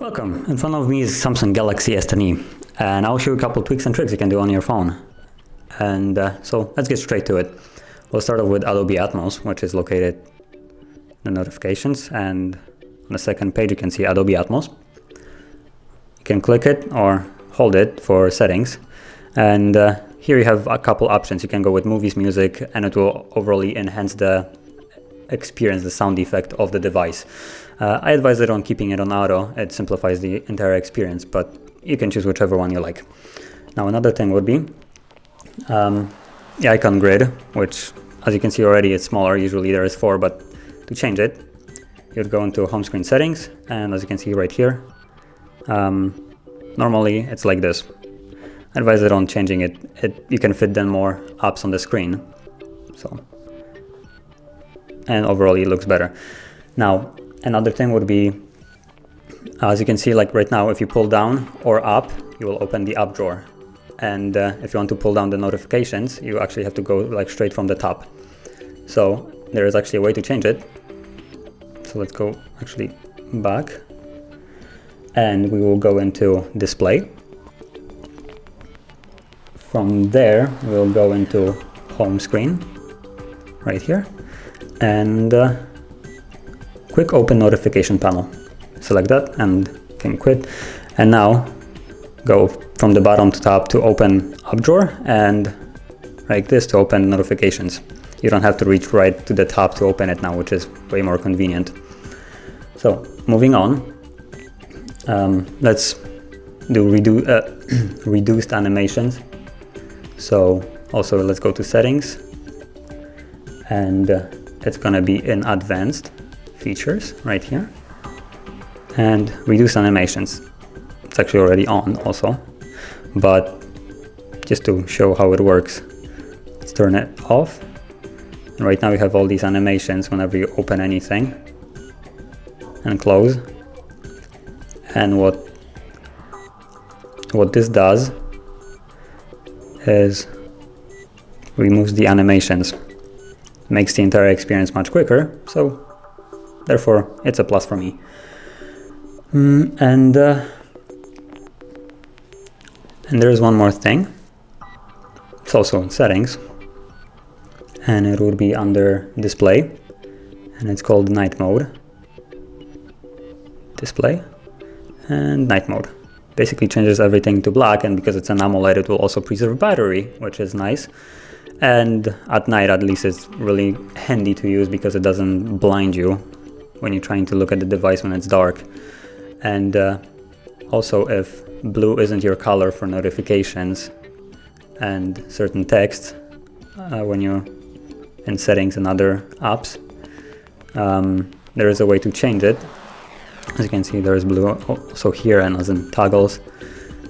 Welcome, in front of me is Samsung Galaxy S10e, and I'll show you a couple tweaks and tricks you can do on your phone. And so let's get straight to it. We'll start off with Dolby Atmos, which is located in the notifications, and on the second page you can see Dolby Atmos. You can click it or hold it for settings, and here you have a couple options. You can go with movies, music, and it will overly enhance the experience, the sound effect of the device. I advise it on keeping it on auto. It simplifies the entire experience, but you can choose whichever one you like. Now another thing would be the icon grid, which as you can see already it's smaller. Usually there is 4, but to change it you'd go into home screen settings, and as you can see right here, normally it's like this. I advise it on changing it. You can fit then more apps on the screen, and overall it looks better. Now another thing would be, as you can see, like right now, if you pull down or up, you will open the app drawer. And if you want to pull down the notifications, you actually have to go like straight from the top. So there is actually a way to change it. So let's go actually back, and we will go into display. From there, we'll go into home screen right here, and quick open notification panel. Select that and can quit. And now go from the bottom to top to open app drawer, and like this to open notifications. You don't have to reach right to the top to open it now, which is way more convenient. So moving on, let's do reduced animations. So also let's go to settings, and it's gonna be in advanced features right here, and reduce animations. It's actually already on also, but just to show how it works, let's turn it off. And right now we have all these animations whenever you open anything and close. And what this does is removes the animations, makes the entire experience much quicker, so therefore it's a plus for me. And there's one more thing. It's also in settings, and it would be under display, and it's called night mode. Display and night mode. Basically changes everything to black, and because it's an AMOLED it will also preserve battery, which is nice. And at night at least it's really handy to use because it doesn't blind you when you're trying to look at the device when it's dark. And also, if blue isn't your color for notifications and certain texts, when you're in settings and other apps, there is a way to change it. As you can see, there is blue also here, and as in toggles,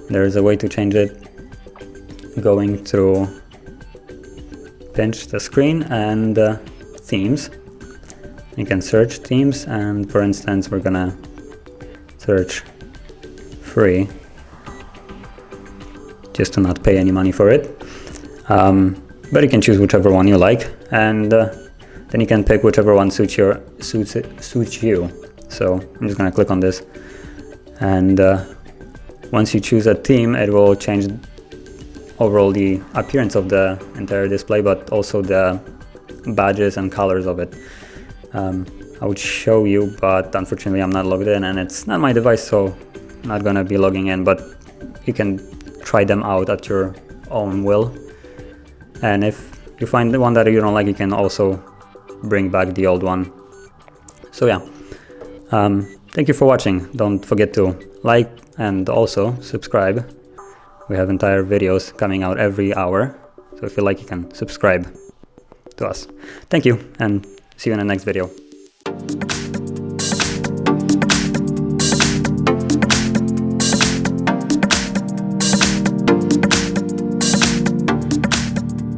there is a way to change it going through pinch the screen and themes. You can search themes, and for instance we're gonna search free just to not pay any money for it, but you can choose whichever one you like, and then you can pick whichever one suits you. So I'm just gonna click on this, and once you choose a theme, it will change overall the appearance of the entire display, but also the badges and colors of it. I would show you, but unfortunately I'm not logged in and it's not my device, so I'm not gonna be logging in, but you can try them out at your own will. And if you find the one that you don't like, you can also bring back the old one. So yeah, thank you for watching. Don't forget to like and also subscribe. We have entire videos coming out every hour, so if you like, you can subscribe to us. Thank you, and see you in the next video.